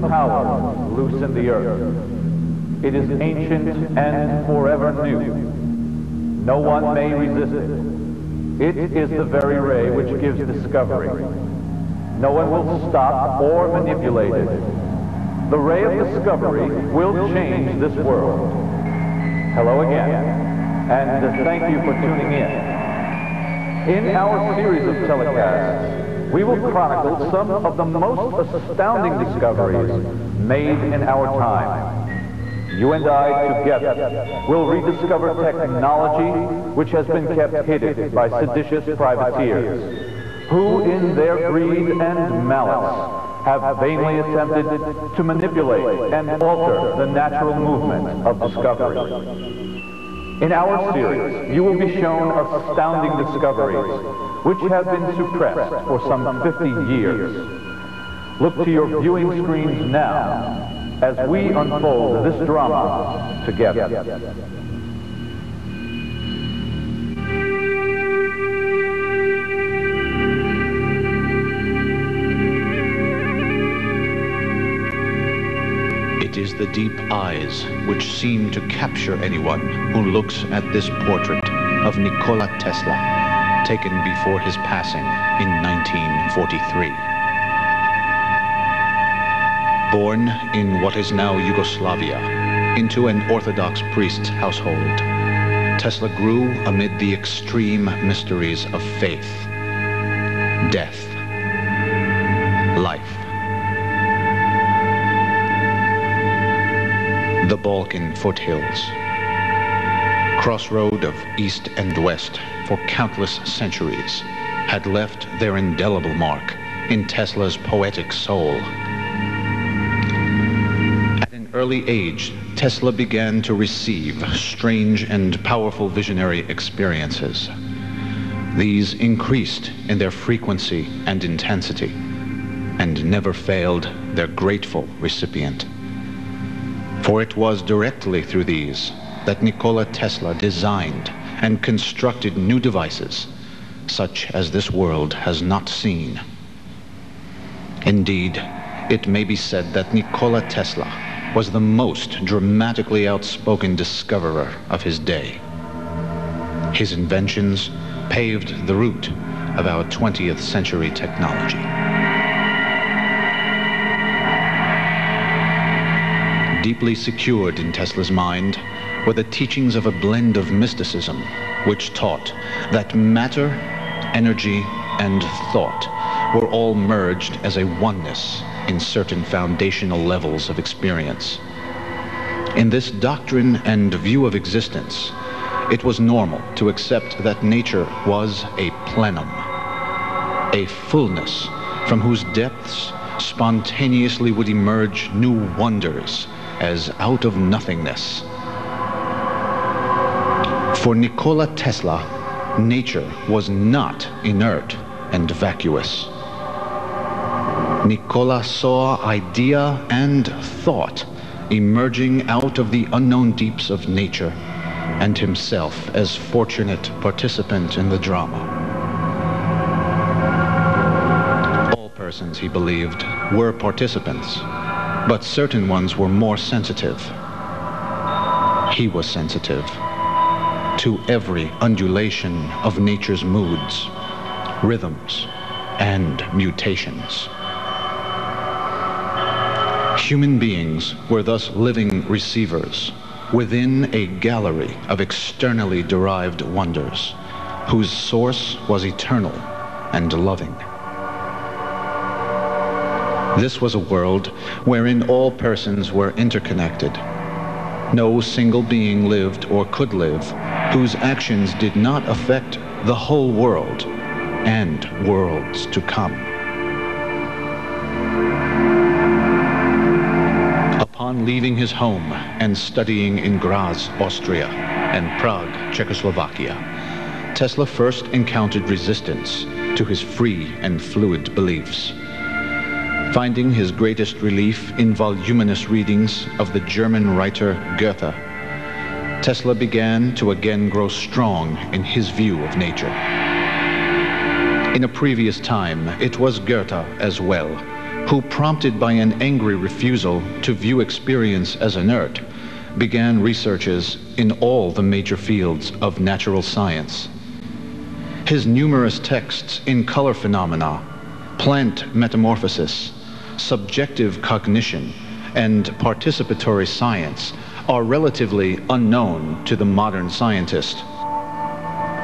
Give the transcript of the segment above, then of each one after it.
of power loose in the earth. It is ancient and forever new. No one may resist it. It is the very ray which gives discovery. No one will stop or manipulate it. The ray of discovery will change this world. Hello again, and thank you for tuning in. In our series of telecasts, we will chronicle some of the most astounding discoveries made in our time. You and I together will rediscover technology which has been kept hidden by seditious privateers, who in their greed and malice have vainly attempted to manipulate and alter the natural movement of discovery. In our series, you will be shown astounding discoveries which have been suppressed for some 50 years. Look to your viewing screens now as we unfold this drama together. It is the deep eyes which seem to capture anyone who looks at this portrait of Nikola Tesla, taken before his passing in 1943. Born in what is now Yugoslavia, into an Orthodox priest's household, Tesla grew amid the extreme mysteries of faith, death, life. The Balkan foothills, crossroad of East and West for countless centuries, had left their indelible mark in Tesla's poetic soul. At an early age, Tesla began to receive strange and powerful visionary experiences. These increased in their frequency and intensity, and never failed their grateful recipient. For it was directly through these that Nikola Tesla designed and constructed new devices, such as this world has not seen. Indeed, it may be said that Nikola Tesla was the most dramatically outspoken discoverer of his day. His inventions paved the route of our 20th century technology. Deeply secured in Tesla's mind were the teachings of a blend of mysticism, which taught that matter, energy, and thought were all merged as a oneness in certain foundational levels of experience. In this doctrine and view of existence, it was normal to accept that nature was a plenum, a fullness from whose depths spontaneously would emerge new wonders as out of nothingness. For Nikola Tesla, nature was not inert and vacuous. Nikola saw idea and thought emerging out of the unknown deeps of nature, and himself as fortunate participant in the drama. All persons, he believed, were participants, but certain ones were more sensitive. He was sensitive to every undulation of nature's moods, rhythms, and mutations. Human beings were thus living receivers within a gallery of externally derived wonders, whose source was eternal and loving. This was a world wherein all persons were interconnected. No single being lived or could live whose actions did not affect the whole world and worlds to come. Upon leaving his home and studying in Graz, Austria, and Prague, Czechoslovakia, Tesla first encountered resistance to his free and fluid beliefs. Finding his greatest relief in voluminous readings of the German writer Goethe, Tesla began to again grow strong in his view of nature. In a previous time, it was Goethe as well who, prompted by an angry refusal to view experience as inert, began researches in all the major fields of natural science. His numerous texts in color phenomena, plant metamorphosis, subjective cognition, and participatory science are relatively unknown to the modern scientist.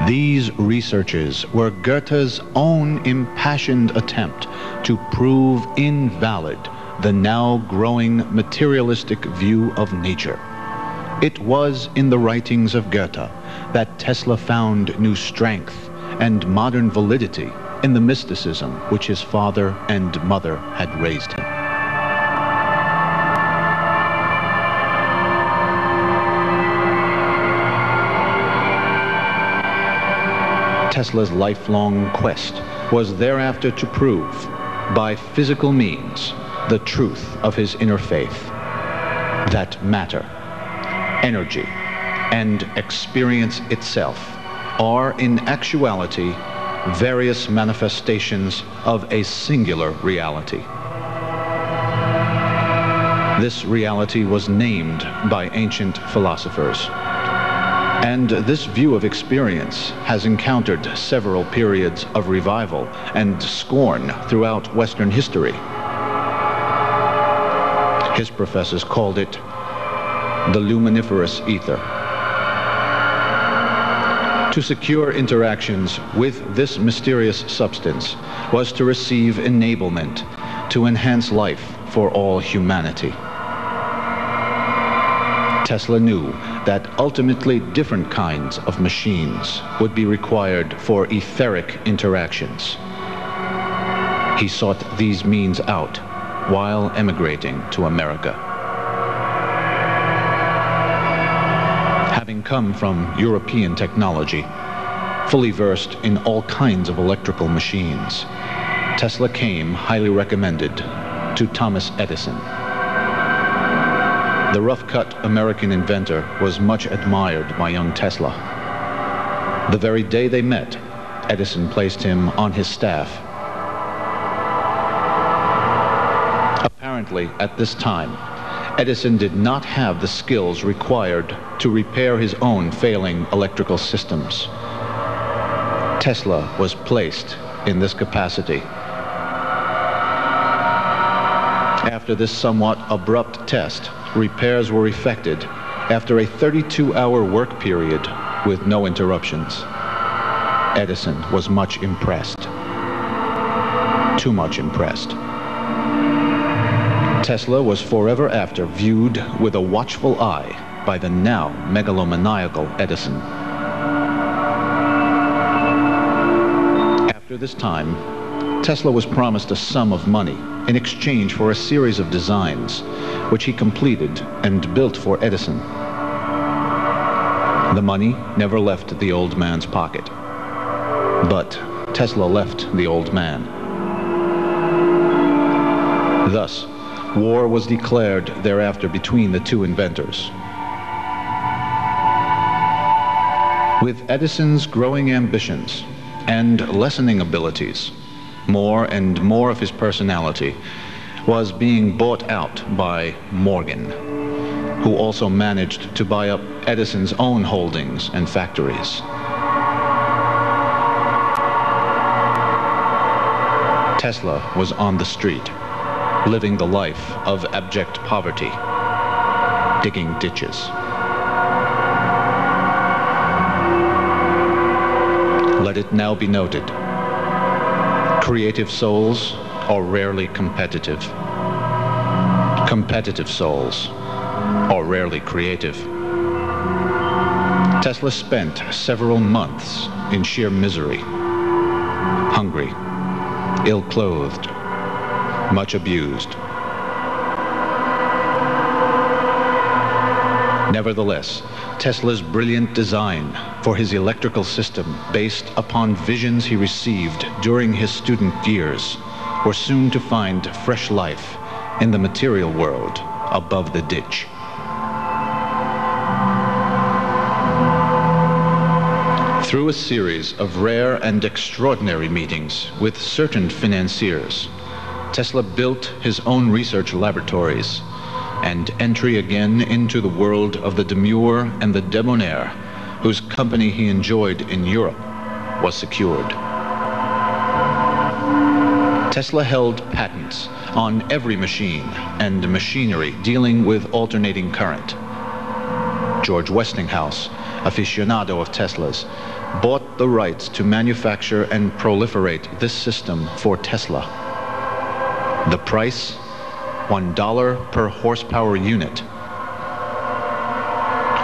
These researches were Goethe's own impassioned attempt to prove invalid the now growing materialistic view of nature. It was in the writings of Goethe that Tesla found new strength and modern validity in the mysticism which his father and mother had raised him. Tesla's lifelong quest was thereafter to prove, by physical means, the truth of his inner faith, that matter, energy, and experience itself are in actuality various manifestations of a singular reality. This reality was named by ancient philosophers. And this view of experience has encountered several periods of revival and scorn throughout Western history. His professors called it the luminiferous ether. To secure interactions with this mysterious substance was to receive enablement to enhance life for all humanity. Tesla knew that ultimately different kinds of machines would be required for etheric interactions. He sought these means out while emigrating to America. Having come from European technology, fully versed in all kinds of electrical machines, Tesla came highly recommended to Thomas Edison. The rough-cut American inventor was much admired by young Tesla. The very day they met, Edison placed him on his staff. Apparently, at this time, Edison did not have the skills required to repair his own failing electrical systems. Tesla was placed in this capacity. After this somewhat abrupt test, repairs were effected after a 32-hour work period with no interruptions. Edison was much impressed. Too much impressed. Tesla was forever after viewed with a watchful eye by the now megalomaniacal Edison. After this time, Tesla was promised a sum of money in exchange for a series of designs, which he completed and built for Edison. The money never left the old man's pocket, but Tesla left the old man. Thus, war was declared thereafter between the two inventors. With Edison's growing ambitions and lessening abilities, more and more of his personality was being bought out by Morgan, who also managed to buy up Edison's own holdings and factories. Tesla was on the street, living the life of abject poverty, digging ditches. Let it now be noted, creative souls are rarely competitive. Competitive souls are rarely creative. Tesla spent several months in sheer misery, hungry, ill-clothed, much abused. Nevertheless, Tesla's brilliant design for his electrical system, based upon visions he received during his student years, were soon to find fresh life in the material world above the ditch. Through a series of rare and extraordinary meetings with certain financiers, Tesla built his own research laboratories, and entry again into the world of the demure and the debonair, whose company he enjoyed in Europe, was secured. Tesla held patents on every machine and machinery dealing with alternating current. George Westinghouse, aficionado of Tesla's, bought the rights to manufacture and proliferate this system for Tesla. The price, $1 per horsepower unit.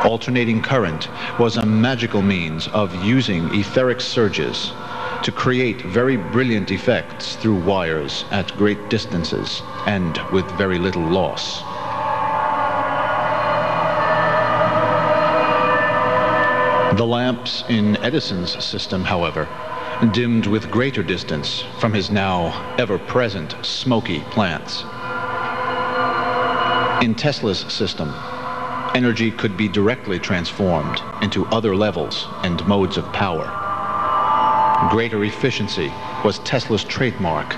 Alternating current was a magical means of using etheric surges to create very brilliant effects through wires at great distances and with very little loss. The lamps in Edison's system, however, dimmed with greater distance from his now ever-present smoky plants. In Tesla's system, energy could be directly transformed into other levels and modes of power. Greater efficiency was Tesla's trademark.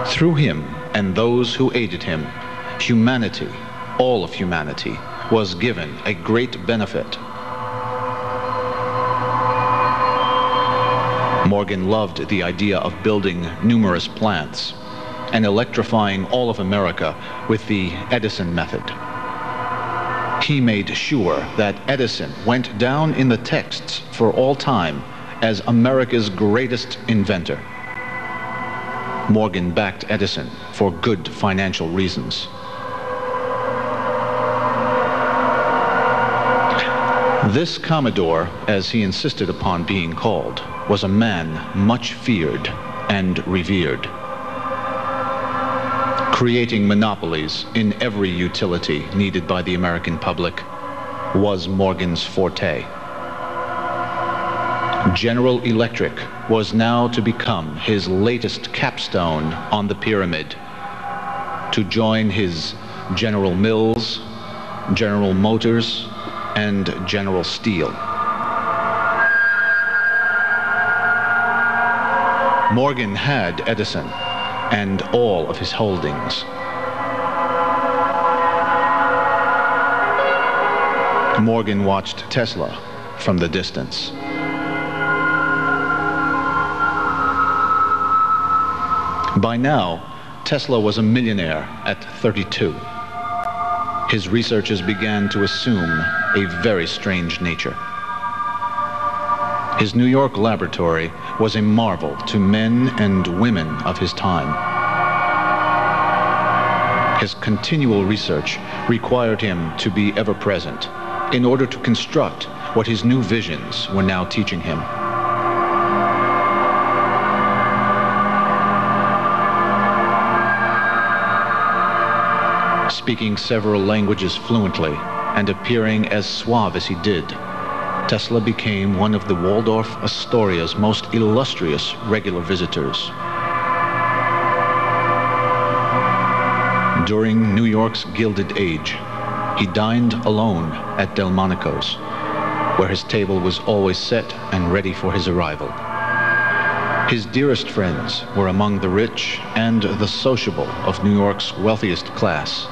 Through him and those who aided him, humanity, all of humanity, was given a great benefit. Morgan loved the idea of building numerous plants and electrifying all of America with the Edison method. He made sure that Edison went down in the texts for all time as America's greatest inventor. Morgan backed Edison for good financial reasons. This Commodore, as he insisted upon being called, was a man much feared and revered. Creating monopolies in every utility needed by the American public was Morgan's forte. General Electric was now to become his latest capstone on the pyramid, to join his General Mills, General Motors, and General Steel. Morgan had Edison and all of his holdings. Morgan watched Tesla from the distance. By now, Tesla was a millionaire at 32. His researches began to assume a very strange nature. His New York laboratory was a marvel to men and women of his time. His continual research required him to be ever present in order to construct what his new visions were now teaching him. Speaking several languages fluently and appearing as suave as he did, Tesla became one of the Waldorf Astoria's most illustrious regular visitors. During New York's Gilded Age, he dined alone at Delmonico's, where his table was always set and ready for his arrival. His dearest friends were among the rich and the sociable of New York's wealthiest class.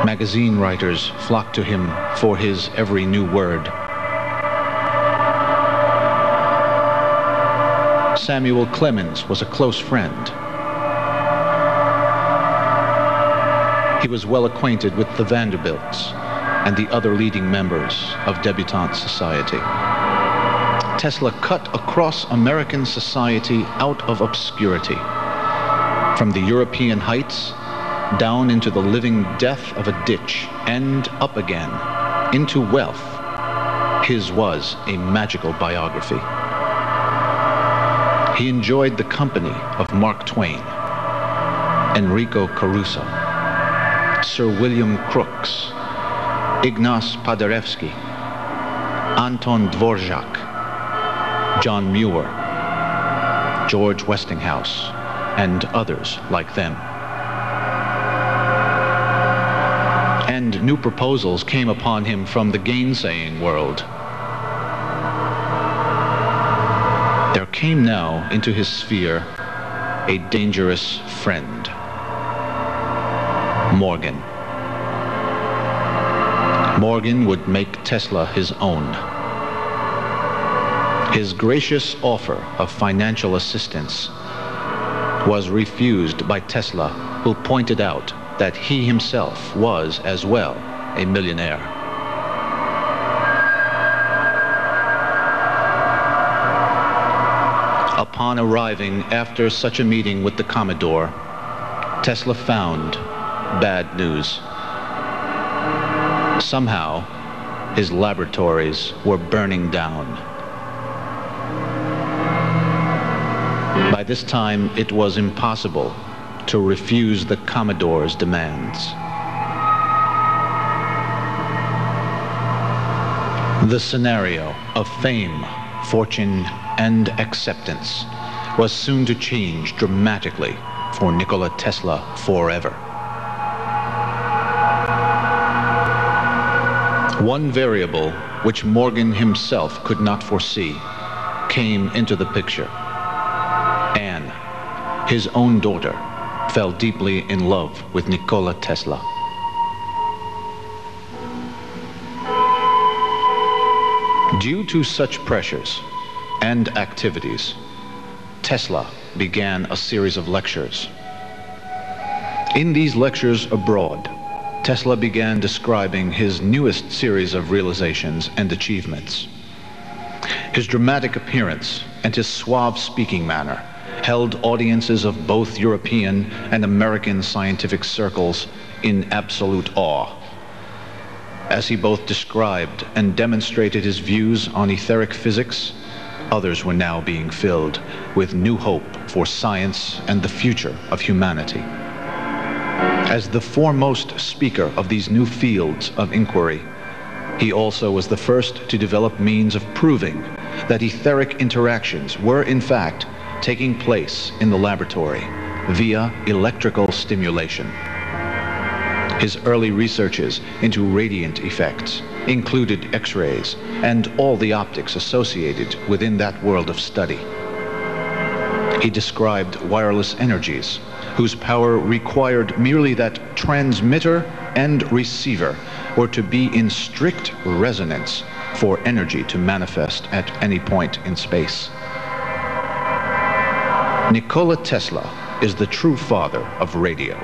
Magazine writers flocked to him for his every new word. Samuel Clemens was a close friend. He was well acquainted with the Vanderbilts and the other leading members of debutante society. Tesla cut across American society out of obscurity, from the European heights down into the living death of a ditch and up again into wealth. His was a magical biography. He enjoyed the company of Mark Twain, Enrico Caruso, Sir William Crookes, Ignaz Paderewski, Anton Dvorak, John Muir, George Westinghouse, and others like them. And new proposals came upon him from the gainsaying world. There came now into his sphere a dangerous friend. Morgan. Morgan would make Tesla his own. His gracious offer of financial assistance was refused by Tesla, who pointed out that he himself was as well a millionaire. Upon arriving after such a meeting with the Commodore, Tesla found bad news. Somehow, his laboratories were burning down. By this time, it was impossible to refuse the Commodore's demands. The scenario of fame, fortune, and acceptance was soon to change dramatically for Nikola Tesla forever. One variable which Morgan himself could not foresee came into the picture. Anne, his own daughter, fell deeply in love with Nikola Tesla. Due to such pressures and activities, Tesla began a series of lectures. In these lectures abroad, Tesla began describing his newest series of realizations and achievements. His dramatic appearance and his suave speaking manner held audiences of both European and American scientific circles in absolute awe. As he both described and demonstrated his views on etheric physics, others were now being filled with new hope for science and the future of humanity. As the foremost speaker of these new fields of inquiry, he also was the first to develop means of proving that etheric interactions were in fact taking place in the laboratory via electrical stimulation. His early researches into radiant effects included X-rays and all the optics associated within that world of study. He described wireless energies whose power required merely that transmitter and receiver were to be in strict resonance for energy to manifest at any point in space. Nikola Tesla is the true father of radio.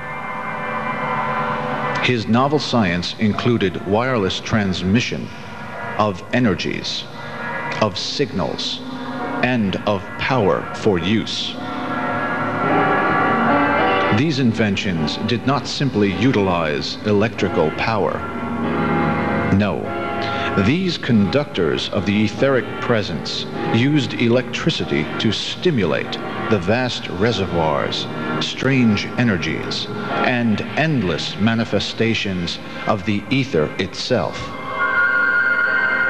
His novel science included wireless transmission of energies, of signals, and of power for use. These inventions did not simply utilize electrical power. No, these conductors of the etheric presence used electricity to stimulate the vast reservoirs, strange energies, and endless manifestations of the ether itself.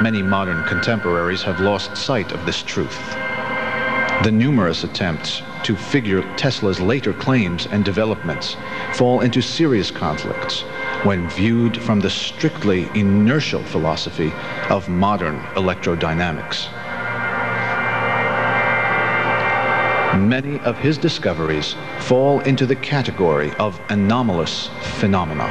Many modern contemporaries have lost sight of this truth. The numerous attempts to figure Tesla's later claims and developments fall into serious conflicts when viewed from the strictly inertial philosophy of modern electrodynamics. Many of his discoveries fall into the category of anomalous phenomena.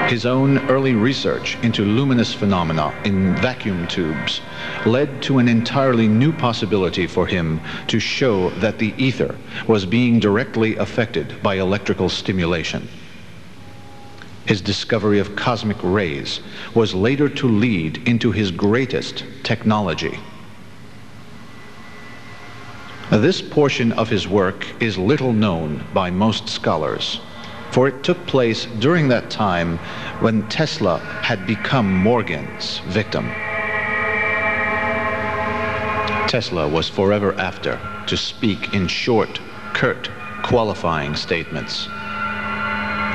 His own early research into luminous phenomena in vacuum tubes led to an entirely new possibility for him to show that the ether was being directly affected by electrical stimulation. His discovery of cosmic rays was later to lead into his greatest technology. This portion of his work is little known by most scholars, for it took place during that time when Tesla had become Morgan's victim. Tesla was forever after to speak in short, curt, qualifying statements.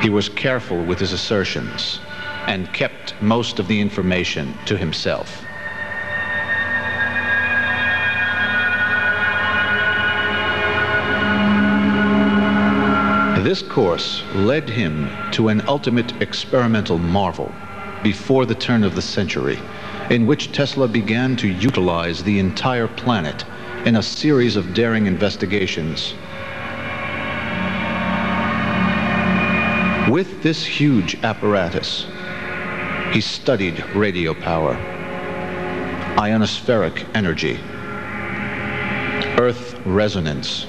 He was careful with his assertions and kept most of the information to himself. This course led him to an ultimate experimental marvel before the turn of the century, in which Tesla began to utilize the entire planet in a series of daring investigations. With this huge apparatus, he studied radio power, ionospheric energy, Earth resonance,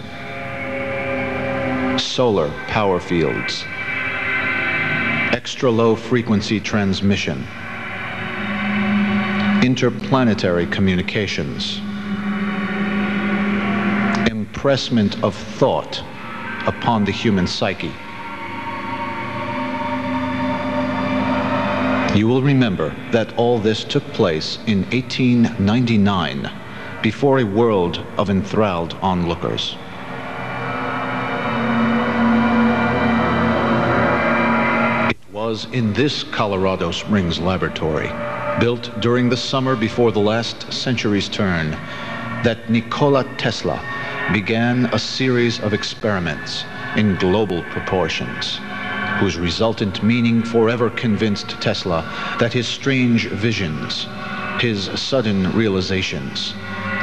solar power fields, extra-low frequency transmission, interplanetary communications, impressment of thought upon the human psyche. You will remember that all this took place in 1899, before a world of enthralled onlookers. It was in this Colorado Springs laboratory, built during the summer before the last century's turn, that Nikola Tesla began a series of experiments in global proportions, whose resultant meaning forever convinced Tesla that his strange visions, his sudden realizations,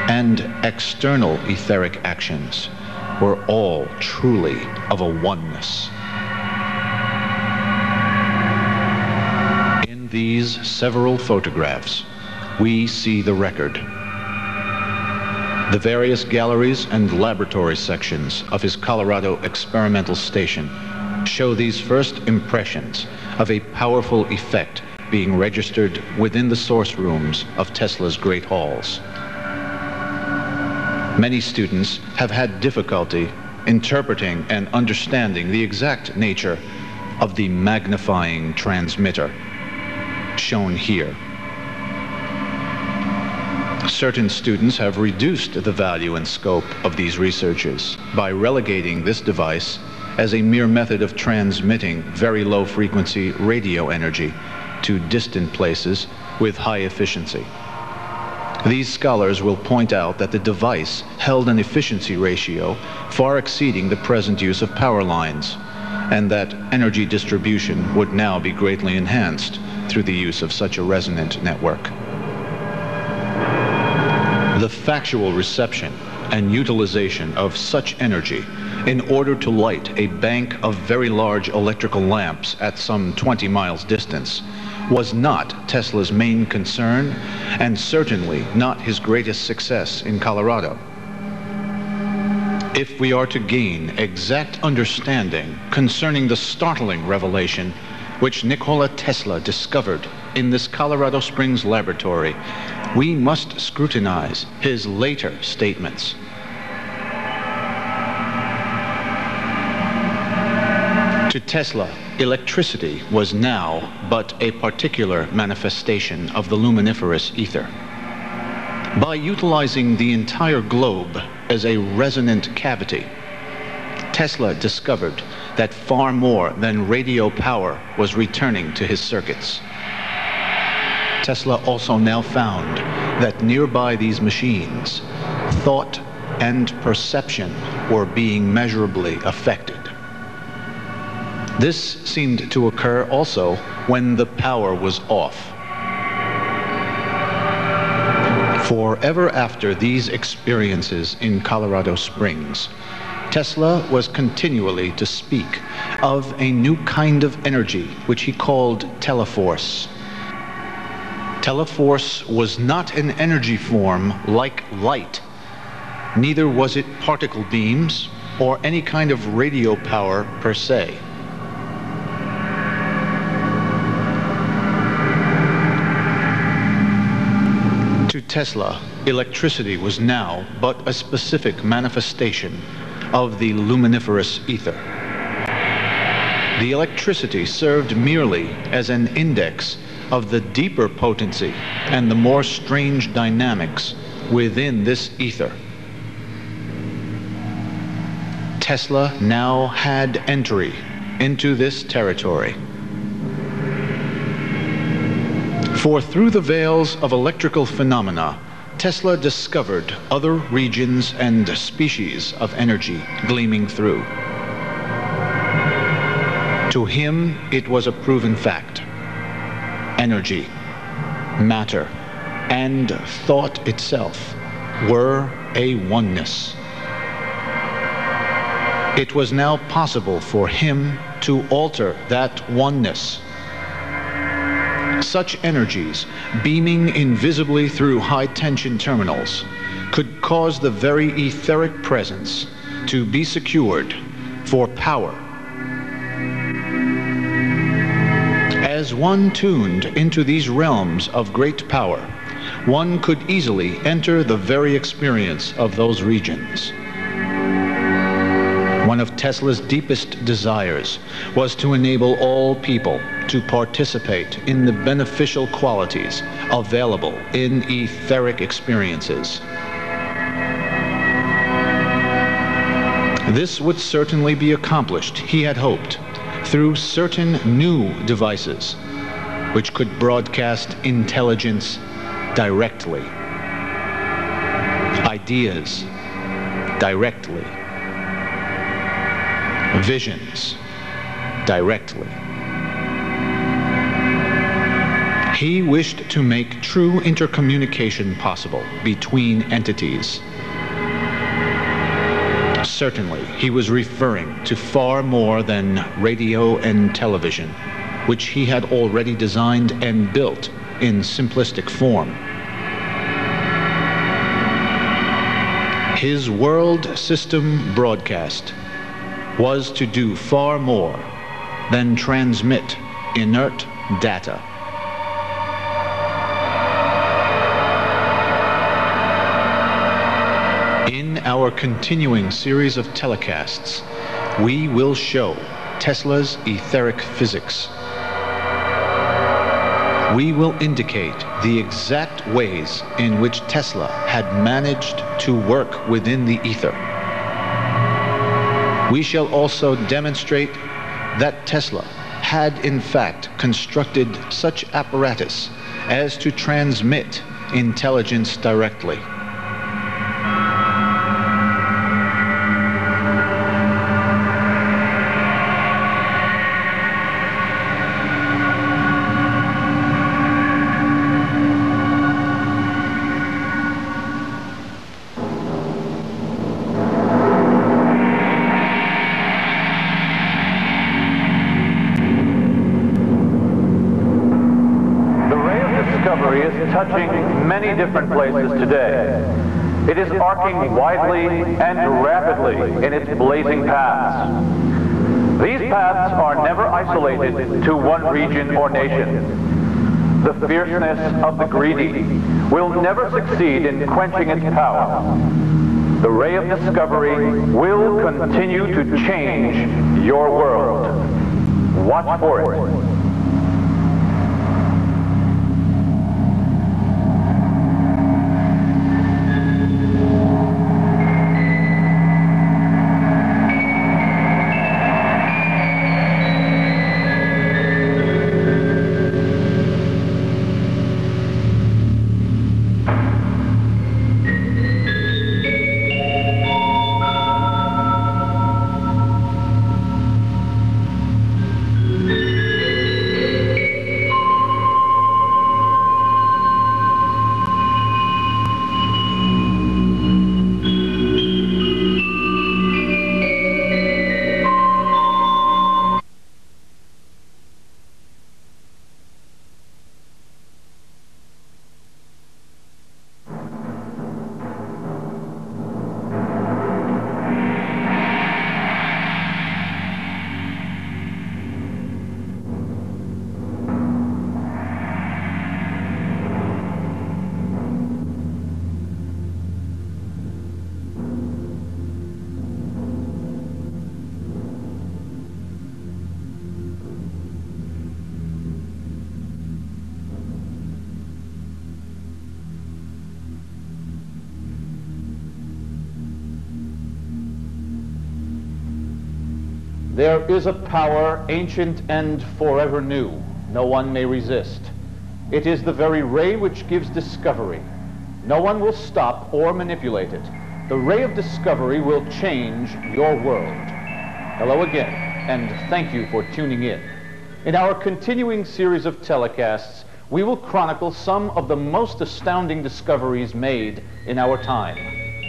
and external etheric actions were all truly of a oneness. In these several photographs, we see the record. The various galleries and laboratory sections of his Colorado experimental station show these first impressions of a powerful effect being registered within the source rooms of Tesla's great halls. Many students have had difficulty interpreting and understanding the exact nature of the magnifying transmitter shown here. Certain students have reduced the value and scope of these researches by relegating this device as a mere method of transmitting very low frequency radio energy to distant places with high efficiency. These scholars will point out that the device held an efficiency ratio far exceeding the present use of power lines, and that energy distribution would now be greatly enhanced through the use of such a resonant network. The factual reception and utilization of such energy in order to light a bank of very large electrical lamps at some 20 miles distance was not Tesla's main concern, and certainly not his greatest success in Colorado. If we are to gain exact understanding concerning the startling revelation which Nikola Tesla discovered in this Colorado Springs laboratory, we must scrutinize his later statements. To Tesla, electricity was now but a particular manifestation of the luminiferous ether. By utilizing the entire globe as a resonant cavity, Tesla discovered that far more than radio power was returning to his circuits. Tesla also now found that nearby these machines, thought and perception were being measurably affected. This seemed to occur also when the power was off. For ever after these experiences in Colorado Springs, Tesla was continually to speak of a new kind of energy which he called teleforce. Teleforce was not an energy form like light. Neither was it particle beams or any kind of radio power per se. To Tesla, electricity was now but a specific manifestation of the luminiferous ether. The electricity served merely as an index of the deeper potency and the more strange dynamics within this ether. Tesla now had entry into this territory. For through the veils of electrical phenomena, Tesla discovered other regions and species of energy gleaming through. To him, it was a proven fact. Energy, matter, and thought itself were a oneness. It was now possible for him to alter that oneness. Such energies, beaming invisibly through high-tension terminals, could cause the very etheric presence to be secured for power. As one tuned into these realms of great power, one could easily enter the very experience of those regions. One of Tesla's deepest desires was to enable all people to participate in the beneficial qualities available in etheric experiences. This would certainly be accomplished, he had hoped, through certain new devices which could broadcast intelligence directly, ideas directly, visions directly. He wished to make true intercommunication possible between entities. Certainly, he was referring to far more than radio and television, which he had already designed and built in simplistic form. His world system broadcast was to do far more than transmit inert data. In our continuing series of telecasts, we will show Tesla's etheric physics. We will indicate the exact ways in which Tesla had managed to work within the ether. We shall also demonstrate that Tesla had in fact constructed such apparatus as to transmit intelligence directly. Touching many different places today. It is arcing widely and rapidly in its blazing paths. These paths are never isolated to one region or nation. The fierceness of the greedy will never succeed in quenching its power. The ray of discovery will continue to change your world. Watch for it. There is a power ancient and forever new, no one may resist. It is the very ray which gives discovery. No one will stop or manipulate it. The ray of discovery will change your world. Hello again, and thank you for tuning in. In our continuing series of telecasts, we will chronicle some of the most astounding discoveries made in our time.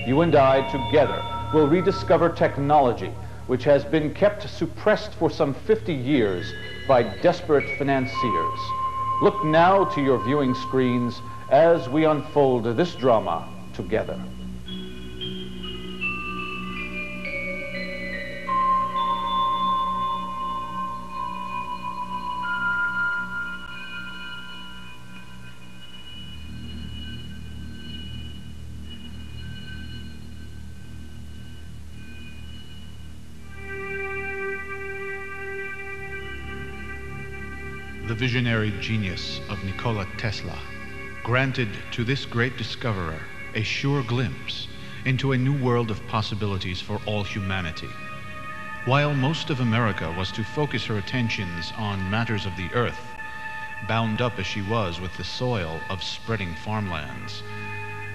You and I together will rediscover technology which has been kept suppressed for some 50 years by desperate financiers. Look now to your viewing screens as we unfold this drama together. The visionary genius of Nikola Tesla granted to this great discoverer a sure glimpse into a new world of possibilities for all humanity. While most of America was to focus her attentions on matters of the earth, bound up as she was with the soil of spreading farmlands,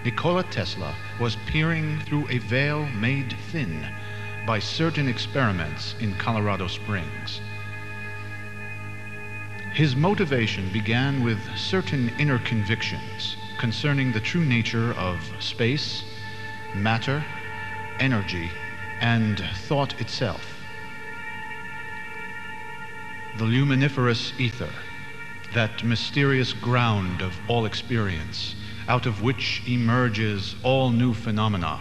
Nikola Tesla was peering through a veil made thin by certain experiments in Colorado Springs. His motivation began with certain inner convictions concerning the true nature of space, matter, energy, and thought itself. The luminiferous ether, that mysterious ground of all experience, out of which emerges all new phenomena,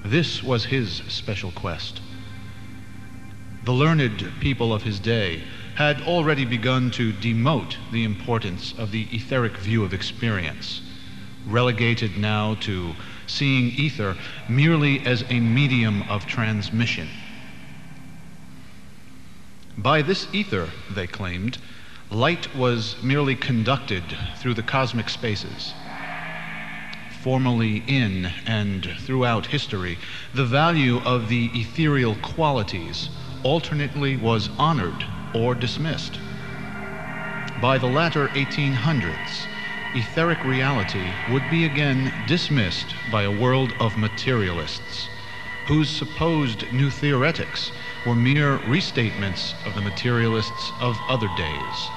this was his special quest. The learned people of his day had already begun to demote the importance of the etheric view of experience, relegated now to seeing ether merely as a medium of transmission. By this ether, they claimed, light was merely conducted through the cosmic spaces. Formerly in and throughout history, the value of the ethereal qualities alternately was honored or dismissed. By the latter 1800s, etheric reality would be again dismissed by a world of materialists, whose supposed new theoretics were mere restatements of the materialists of other days.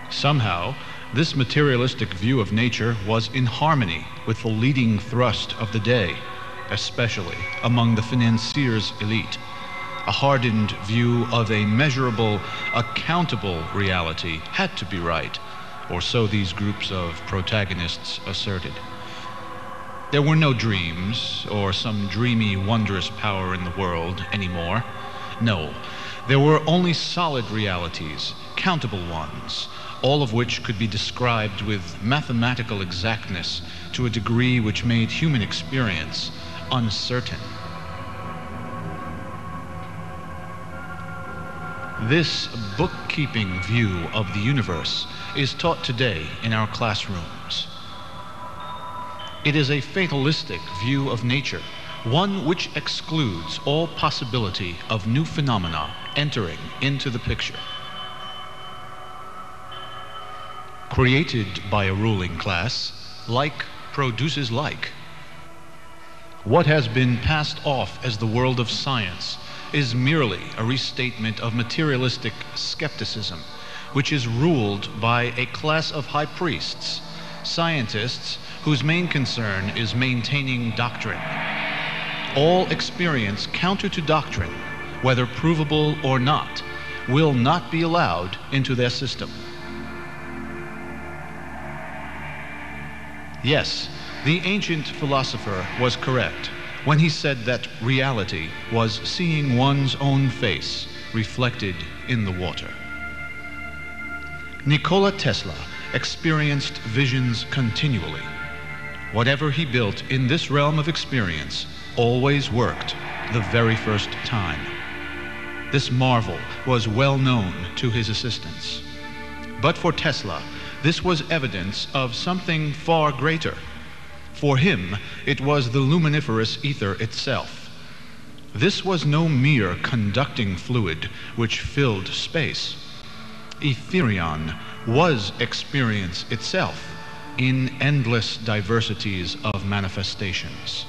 Somehow, this materialistic view of nature was in harmony with the leading thrust of the day, especially among the financiers' elite. A hardened view of a measurable, accountable reality had to be right, or so these groups of protagonists asserted. There were no dreams or some dreamy, wondrous power in the world anymore. No, there were only solid realities, countable ones, all of which could be described with mathematical exactness to a degree which made human experience uncertain. This bookkeeping view of the universe is taught today in our classrooms. It is a fatalistic view of nature, one which excludes all possibility of new phenomena entering into the picture. Created by a ruling class, like produces like. What has been passed off as the world of science is merely a restatement of materialistic skepticism, which is ruled by a class of high priests, scientists whose main concern is maintaining doctrine. All experience counter to doctrine, whether provable or not, will not be allowed into their system. Yes, the ancient philosopher was correct when he said that reality was seeing one's own face reflected in the water. Nikola Tesla experienced visions continually. Whatever he built in this realm of experience always worked the very first time. This marvel was well known to his assistants. But for Tesla, this was evidence of something far greater. For him, it was the luminiferous ether itself. This was no mere conducting fluid which filled space. Etherion was experience itself in endless diversities of manifestations.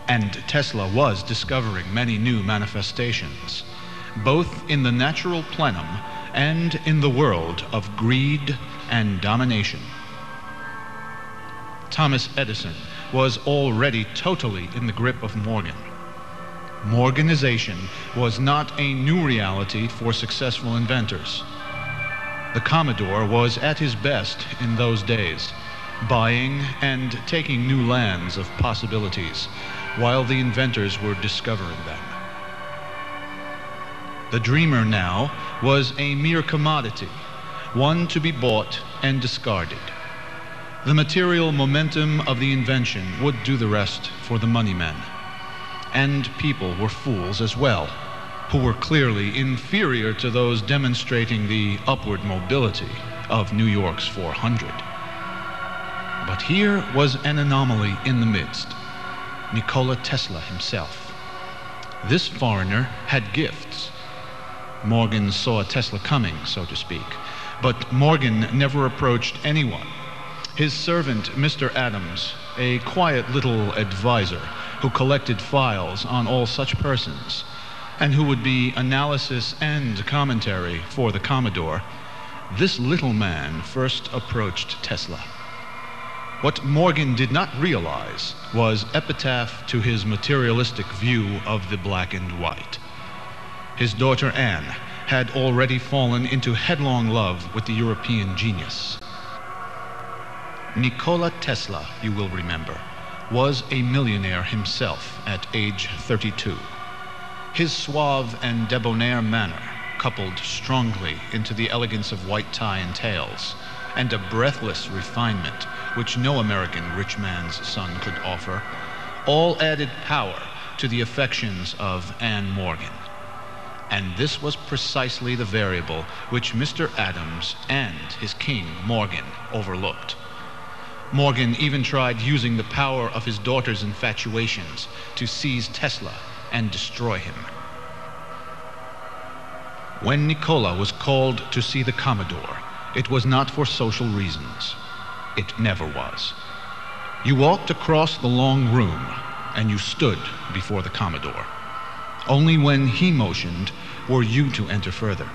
And Tesla was discovering many new manifestations, both in the natural plenum and in the world of greed and domination. Thomas Edison was already totally in the grip of Morgan. Morganization was not a new reality for successful inventors. The Commodore was at his best in those days, buying and taking new lands of possibilities, while the inventors were discovering them. The dreamer now was a mere commodity, one to be bought and discarded. The material momentum of the invention would do the rest for the money men. And people were fools as well, who were clearly inferior to those demonstrating the upward mobility of New York's 400. But here was an anomaly in the midst: Nikola Tesla himself. This foreigner had gifts. Morgan saw Tesla coming, so to speak, but Morgan never approached anyone. His servant, Mr. Adams, a quiet little advisor who collected files on all such persons, and who would be analysis and commentary for the Commodore, this little man first approached Tesla. What Morgan did not realize was epitaph to his materialistic view of the black and white. His daughter Anne had already fallen into headlong love with the European genius. Nikola Tesla, you will remember, was a millionaire himself at age 32. His suave and debonair manner, coupled strongly into the elegance of white tie and tails, and a breathless refinement which no American rich man's son could offer, all added power to the affections of Anne Morgan. And this was precisely the variable which Mr. Adams and his king, Morgan, overlooked. Morgan even tried using the power of his daughter's infatuations to seize Tesla and destroy him. When Nikola was called to see the Commodore, it was not for social reasons. It never was. You walked across the long room and you stood before the Commodore. Only when he motioned were you to enter further.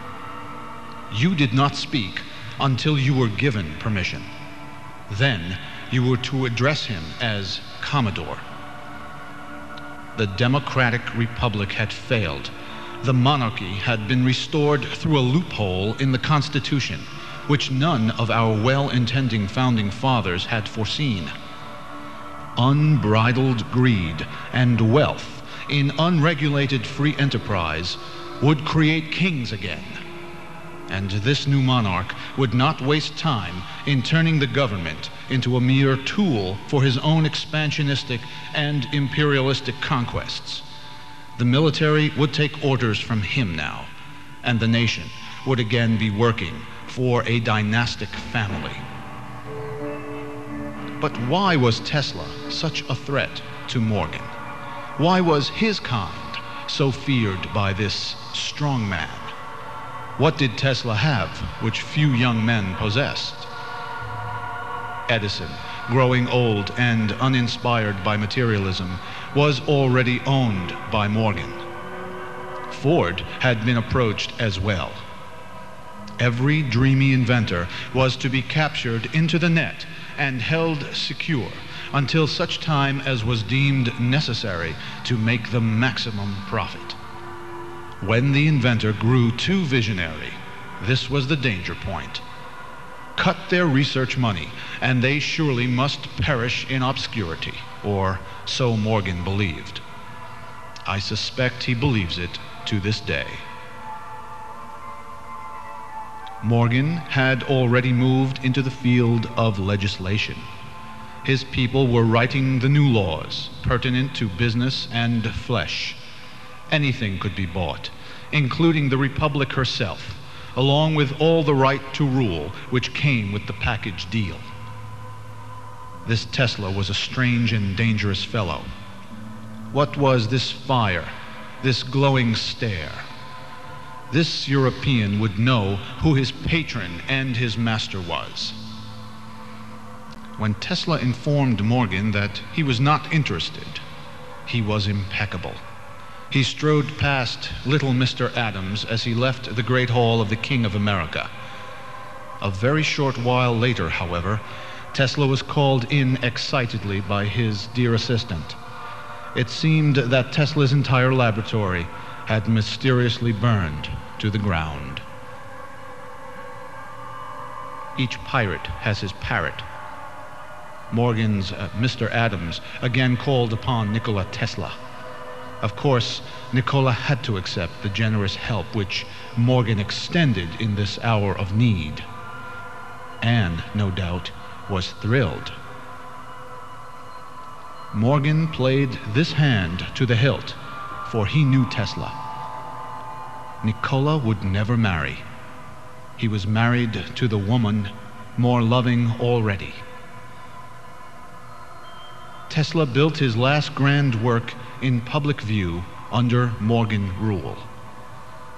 You did not speak until you were given permission. Then you were to address him as Commodore. The democratic republic had failed. The monarchy had been restored through a loophole in the Constitution, which none of our well-intending founding fathers had foreseen. Unbridled greed and wealth in unregulated free enterprise would create kings again. And this new monarch would not waste time in turning the government into a mere tool for his own expansionistic and imperialistic conquests. The military would take orders from him now, and the nation would again be working for a dynastic family. But why was Tesla such a threat to Morgan? Why was his kind so feared by this strong man? What did Tesla have which few young men possessed? Edison, growing old and uninspired by materialism, was already owned by Morgan. Ford had been approached as well. Every dreamy inventor was to be captured into the net and held secure until such time as was deemed necessary to make the maximum profit. When the inventor grew too visionary, this was the danger point. Cut their research money, and they surely must perish in obscurity, or so Morgan believed. I suspect he believes it to this day. Morgan had already moved into the field of legislation. His people were writing the new laws pertinent to business and flesh. Anything could be bought, including the Republic herself, along with all the right to rule which came with the package deal. This Tesla was a strange and dangerous fellow. What was this fire, this glowing stare? This European would know who his patron and his master was. When Tesla informed Morgan that he was not interested, he was impeccable. He strode past little Mr. Adams as he left the Great Hall of the King of America. A very short while later, however, Tesla was called in excitedly by his dear assistant. It seemed that Tesla's entire laboratory had mysteriously burned to the ground. Each pirate has his parrot. Morgan's Mr. Adams again called upon Nikola Tesla. Of course, Nikola had to accept the generous help which Morgan extended in this hour of need, and, no doubt, was thrilled. Morgan played this hand to the hilt, for he knew Tesla. Nikola would never marry. He was married to the woman more loving already. Tesla built his last grand work in public view under Morgan rule.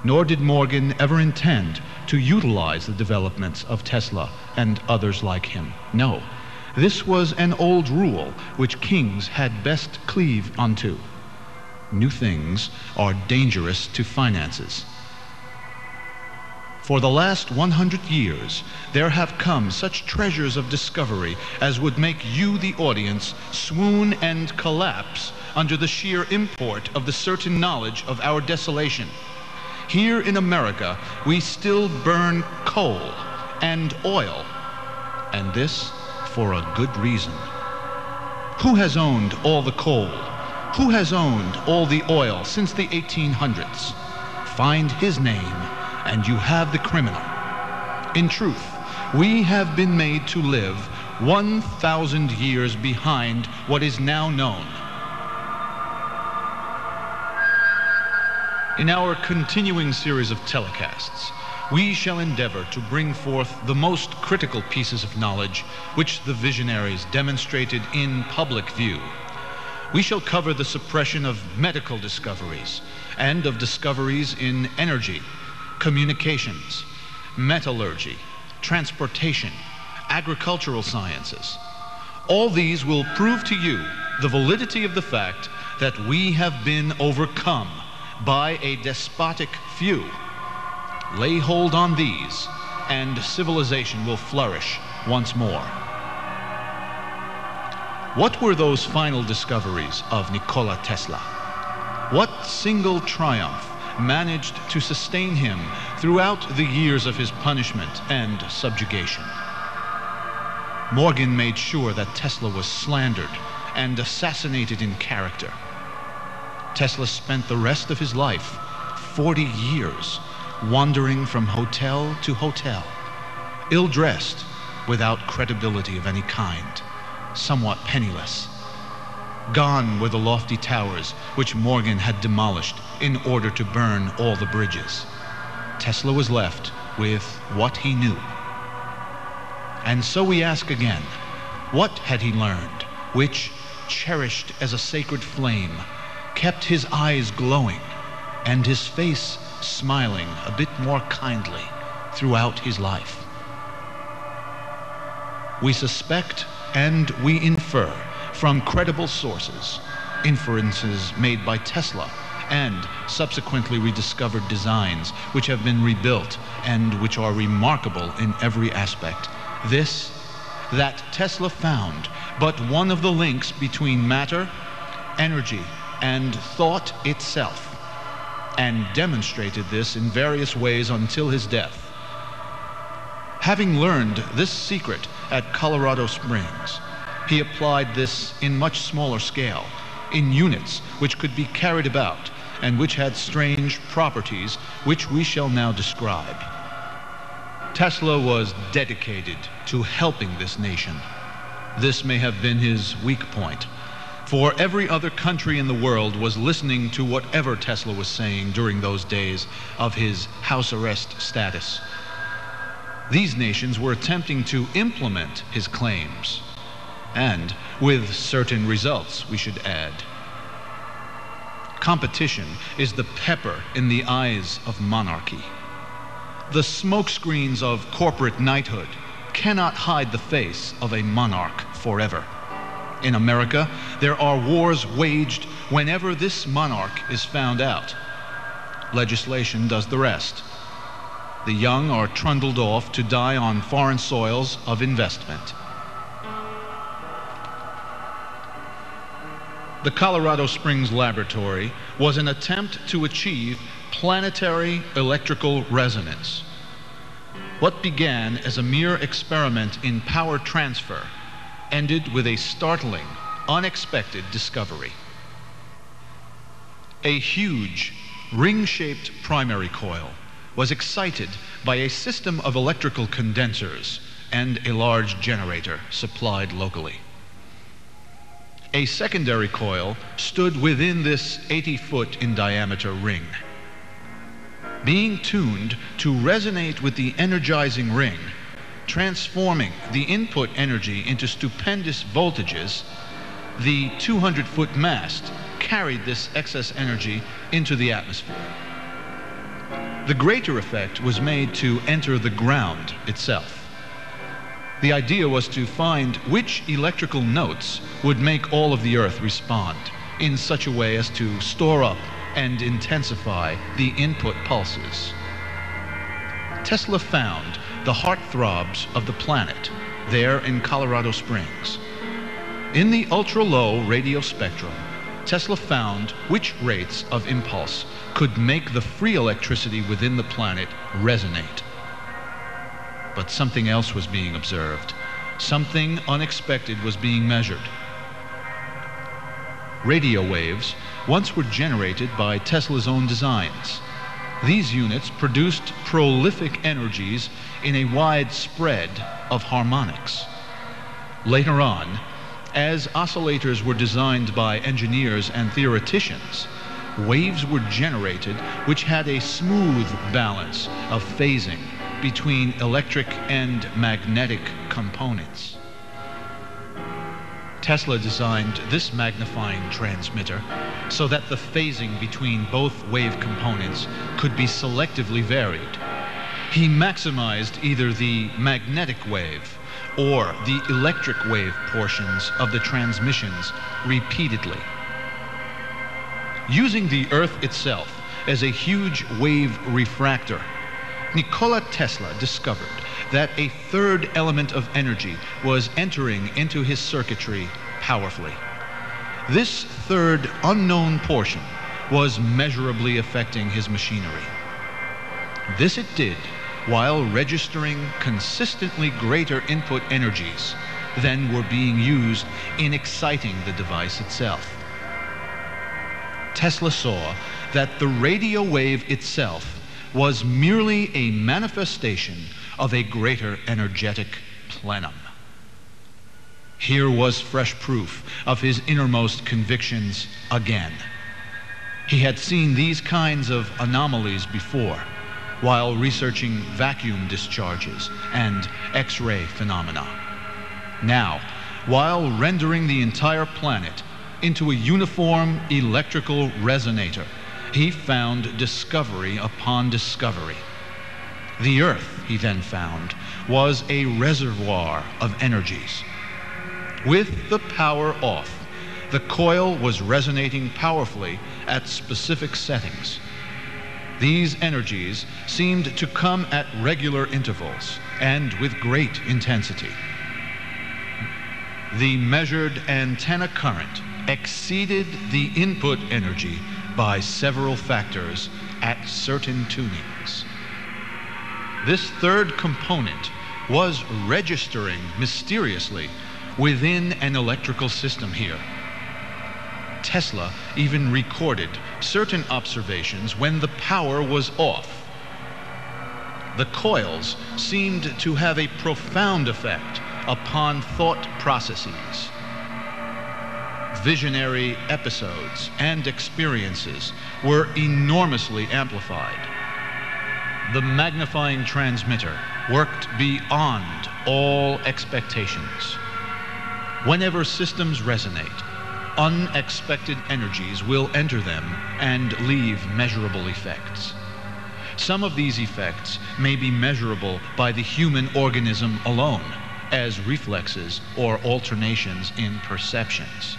Nor did Morgan ever intend to utilize the developments of Tesla and others like him. No, this was an old rule which kings had best cleave unto. New things are dangerous to finances. For the last 100 years, there have come such treasures of discovery as would make you, the audience, swoon and collapse under the sheer import of the certain knowledge of our desolation. Here in America, we still burn coal and oil, and this for a good reason. Who has owned all the coal? Who has owned all the oil since the 1800s? Find his name, and you have the criminal. In truth, we have been made to live 1,000 years behind what is now known. In our continuing series of telecasts, we shall endeavor to bring forth the most critical pieces of knowledge which the visionaries demonstrated in public view. We shall cover the suppression of medical discoveries and of discoveries in energy, communications, metallurgy, transportation, agricultural sciences. All these will prove to you the validity of the fact that we have been overcome by a despotic few. Lay hold on these, and civilization will flourish once more. What were those final discoveries of Nikola Tesla? What single triumph managed to sustain him throughout the years of his punishment and subjugation? Morgan made sure that Tesla was slandered and assassinated in character. Tesla spent the rest of his life, 40 years, wandering from hotel to hotel, ill-dressed, without credibility of any kind, somewhat penniless. Gone were the lofty towers which Morgan had demolished in order to burn all the bridges. Tesla was left with what he knew. And so we ask again, what had he learned which, cherished as a sacred flame, kept his eyes glowing and his face smiling a bit more kindly throughout his life? We suspect and we infer from credible sources, inferences made by Tesla and subsequently rediscovered designs which have been rebuilt and which are remarkable in every aspect. This, that Tesla found but one of the links between matter, energy, and thought itself, and demonstrated this in various ways until his death. Having learned this secret at Colorado Springs, he applied this in much smaller scale, in units which could be carried about and which had strange properties which we shall now describe. Tesla was dedicated to helping this nation. This may have been his weak point, for every other country in the world was listening to whatever Tesla was saying during those days of his house arrest status. These nations were attempting to implement his claims, and with certain results, we should add. Competition is the pepper in the eyes of monarchy. The smokescreens of corporate knighthood cannot hide the face of a monarch forever. In America, there are wars waged whenever this monarch is found out. Legislation does the rest. The young are trundled off to die on foreign soils of investment. The Colorado Springs Laboratory was an attempt to achieve planetary electrical resonance. What began as a mere experiment in power transfer ended with a startling, unexpected discovery. A huge, ring-shaped primary coil was excited by a system of electrical condensers and a large generator supplied locally. A secondary coil stood within this 80-foot in diameter ring. Being tuned to resonate with the energizing ring, transforming the input energy into stupendous voltages, the 200-foot mast carried this excess energy into the atmosphere. The greater effect was made to enter the ground itself. The idea was to find which electrical notes would make all of the Earth respond in such a way as to store up and intensify the input pulses. Tesla found the heartthrobs of the planet there in Colorado Springs. In the ultra-low radio spectrum, Tesla found which rates of impulse could make the free electricity within the planet resonate. But something else was being observed. Something unexpected was being measured. Radio waves once were generated by Tesla's own designs. These units produced prolific energies in a wide spread of harmonics. Later on, as oscillators were designed by engineers and theoreticians, waves were generated which had a smooth balance of phasing between electric and magnetic components. Tesla designed this magnifying transmitter so that the phasing between both wave components could be selectively varied. He maximized either the magnetic wave or the electric wave portions of the transmissions repeatedly. Using the Earth itself as a huge wave refractor, Nikola Tesla discovered that a third element of energy was entering into his circuitry powerfully. This third unknown portion was measurably affecting his machinery. This it did while registering consistently greater input energies than were being used in exciting the device itself. Tesla saw that the radio wave itself was merely a manifestation of a greater energetic plenum. Here was fresh proof of his innermost convictions again. He had seen these kinds of anomalies before while researching vacuum discharges and X-ray phenomena. Now, while rendering the entire planet into a uniform electrical resonator, he found discovery upon discovery. The Earth, he then found, was a reservoir of energies. With the power off, the coil was resonating powerfully at specific settings. These energies seemed to come at regular intervals and with great intensity. The measured antenna current exceeded the input energy by several factors at certain tunings. This third component was registering mysteriously within an electrical system here. Tesla even recorded certain observations when the power was off. The coils seemed to have a profound effect upon thought processes. Visionary episodes and experiences were enormously amplified. The magnifying transmitter worked beyond all expectations. Whenever systems resonate, unexpected energies will enter them and leave measurable effects. Some of these effects may be measurable by the human organism alone, as reflexes or alternations in perceptions.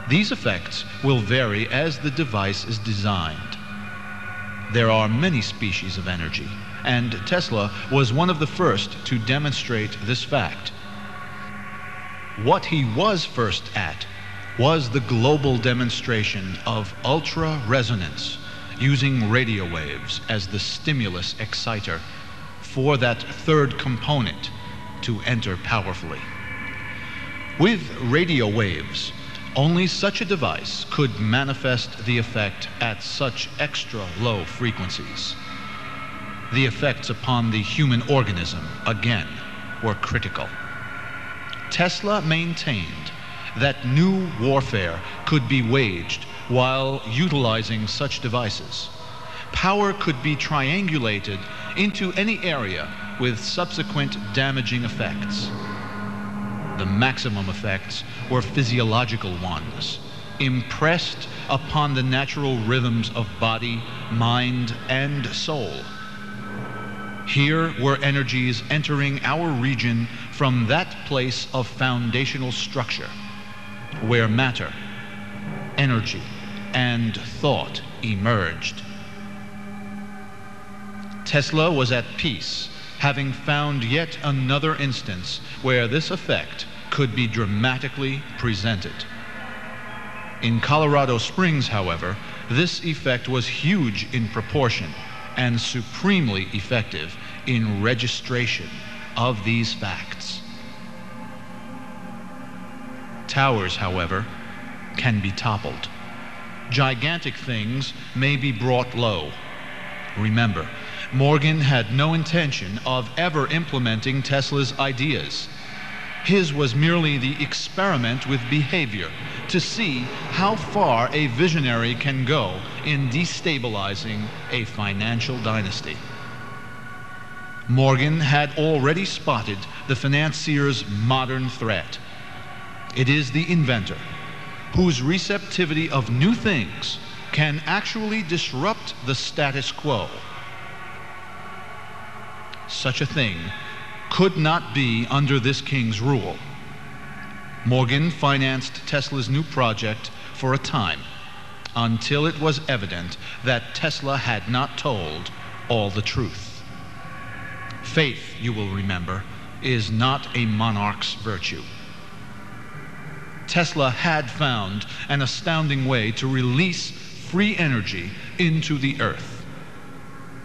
These effects will vary as the device is designed. There are many species of energy, and Tesla was one of the first to demonstrate this fact. What he was first at was the global demonstration of ultra-resonance, using radio waves as the stimulus exciter for that third component to enter powerfully. With radio waves, only such a device could manifest the effect at such extra low frequencies. The effects upon the human organism, again, were critical. Tesla maintained that new warfare could be waged while utilizing such devices. Power could be triangulated into any area with subsequent damaging effects. The maximum effects were physiological ones, impressed upon the natural rhythms of body, mind, and soul. Here were energies entering our region from that place of foundational structure, where matter, energy, and thought emerged. Tesla was at peace, having found yet another instance where this effect could be dramatically presented. In Colorado Springs, however, this effect was huge in proportion and supremely effective in registration of these facts. Towers, however, can be toppled. Gigantic things may be brought low. Remember, Morgan had no intention of ever implementing Tesla's ideas. His was merely the experiment with behavior to see how far a visionary can go in destabilizing a financial dynasty. Morgan had already spotted the financier's modern threat. It is the inventor, whose receptivity of new things can actually disrupt the status quo. Such a thing could not be under this king's rule. Morgan financed Tesla's new project for a time, until it was evident that Tesla had not told all the truth. Faith, you will remember, is not a monarch's virtue. Tesla had found an astounding way to release free energy into the earth.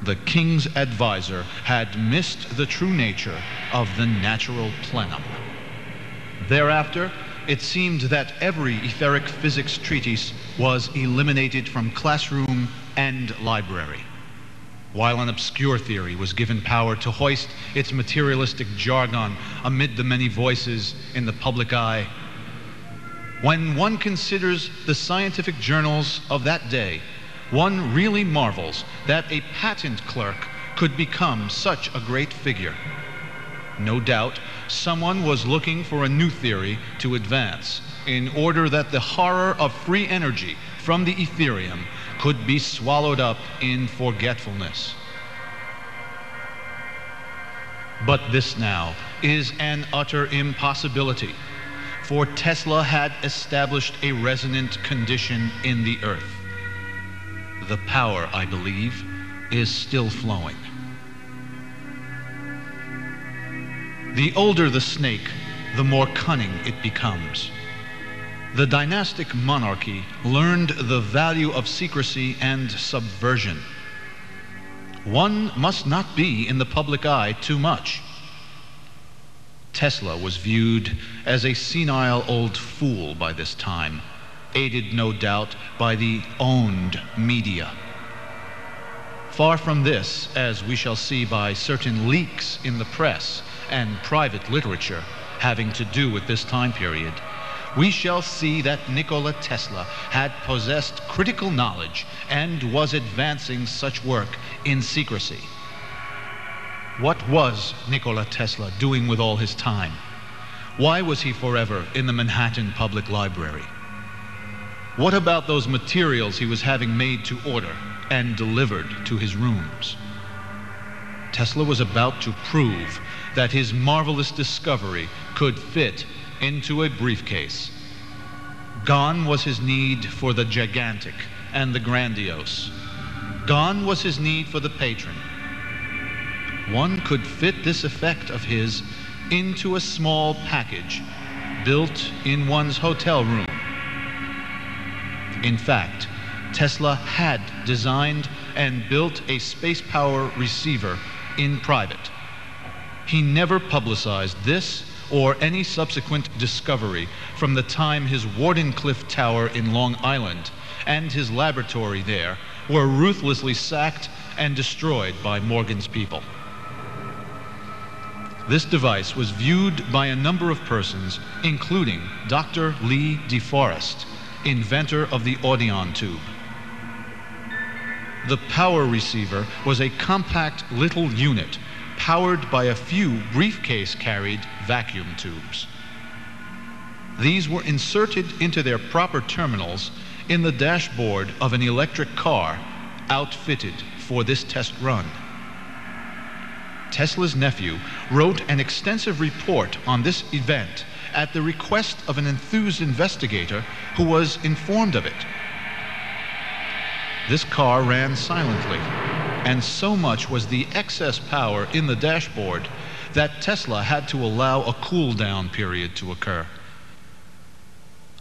The king's advisor had missed the true nature of the natural plenum. Thereafter, it seemed that every etheric physics treatise was eliminated from classroom and library, while an obscure theory was given power to hoist its materialistic jargon amid the many voices in the public eye. When one considers the scientific journals of that day, one really marvels that a patent clerk could become such a great figure. No doubt, someone was looking for a new theory to advance in order that the horror of free energy from the Etherium could be swallowed up in forgetfulness. But this now is an utter impossibility, for Tesla had established a resonant condition in the earth. The power, I believe, is still flowing. The older the snake, the more cunning it becomes. The dynastic monarchy learned the value of secrecy and subversion. One must not be in the public eye too much. Tesla was viewed as a senile old fool by this time, aided no doubt by the owned media. Far from this, as we shall see by certain leaks in the press and private literature having to do with this time period, we shall see that Nikola Tesla had possessed critical knowledge and was advancing such work in secrecy. What was Nikola Tesla doing with all his time? Why was he forever in the Manhattan Public Library? What about those materials he was having made to order and delivered to his rooms? Tesla was about to prove that his marvelous discovery could fit into a briefcase. Gone was his need for the gigantic and the grandiose. Gone was his need for the patron. One could fit this effect of his into a small package built in one's hotel room. In fact, Tesla had designed and built a space power receiver in private. He never publicized this or any subsequent discovery from the time his Wardenclyffe Tower in Long Island and his laboratory there were ruthlessly sacked and destroyed by Morgan's people. This device was viewed by a number of persons, including Dr. Lee DeForest, inventor of the Audion tube. The power receiver was a compact little unit powered by a few briefcase-carried vacuum tubes. These were inserted into their proper terminals in the dashboard of an electric car outfitted for this test run. Tesla's nephew wrote an extensive report on this event at the request of an enthused investigator who was informed of it. This car ran silently, and so much was the excess power in the dashboard that Tesla had to allow a cool-down period to occur.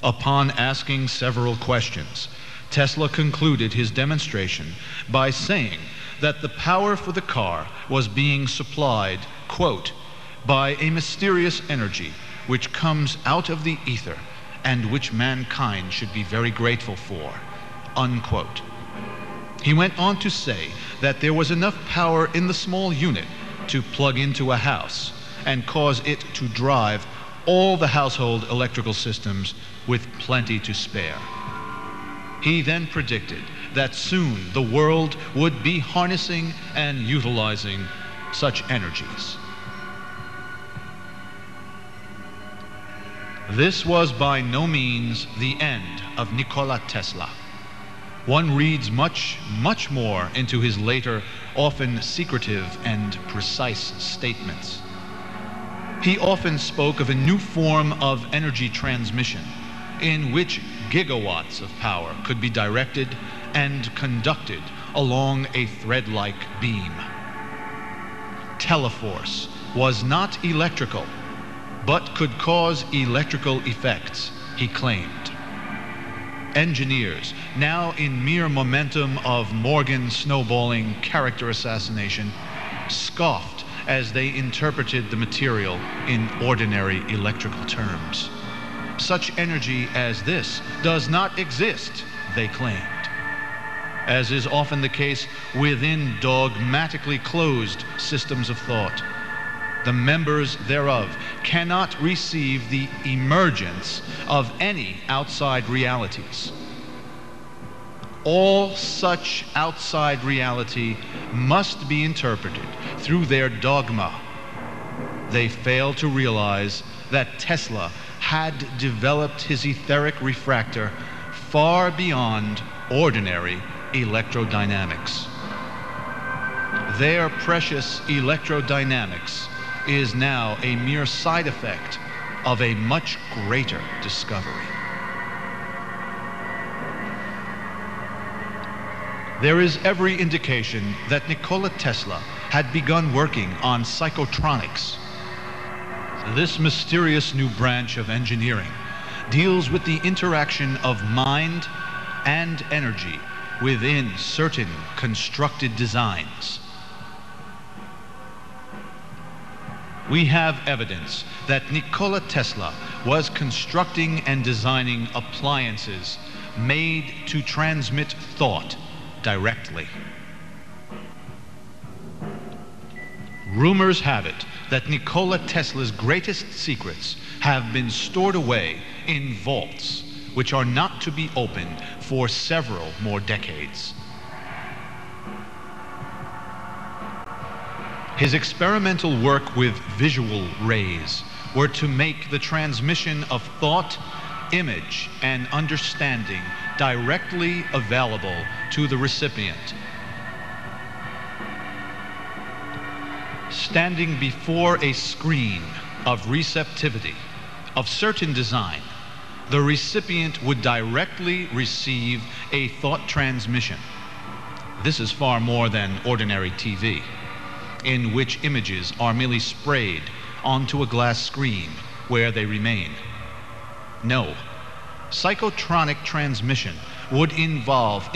Upon asking several questions, Tesla concluded his demonstration by saying that the power for the car was being supplied, quote, by a mysterious energy which comes out of the ether and which mankind should be very grateful for, unquote. He went on to say that there was enough power in the small unit to plug into a house and cause it to drive all the household electrical systems with plenty to spare. He then predicted that soon the world would be harnessing and utilizing such energies. This was by no means the end of Nikola Tesla. One reads much, much more into his later, often secretive and precise statements. He often spoke of a new form of energy transmission in which gigawatts of power could be directed and conducted along a thread-like beam. Teleforce was not electrical, but could cause electrical effects, he claimed. Engineers, now in mere momentum of Morgan snowballing character assassination, scoffed as they interpreted the material in ordinary electrical terms. Such energy as this does not exist, they claimed. As is often the case within dogmatically closed systems of thought, the members thereof cannot receive the emergence of any outside realities. All such outside reality must be interpreted through their dogma. They fail to realize that Tesla had developed his etheric refractor far beyond ordinary electrodynamics. Their precious electrodynamics is now a mere side effect of a much greater discovery. There is every indication that Nikola Tesla had begun working on psychotronics. This mysterious new branch of engineering deals with the interaction of mind and energy within certain constructed designs. We have evidence that Nikola Tesla was constructing and designing appliances made to transmit thought directly. Rumors have it that Nikola Tesla's greatest secrets have been stored away in vaults which are not to be opened for several more decades. His experimental work with visual rays were to make the transmission of thought, image, and understanding directly available to the recipient. standing before a screen of receptivity, of certain design, the recipient would directly receive a thought transmission. This is far more than ordinary TV, in which images are merely sprayed onto a glass screen where they remain. No, psychotronic transmission would involve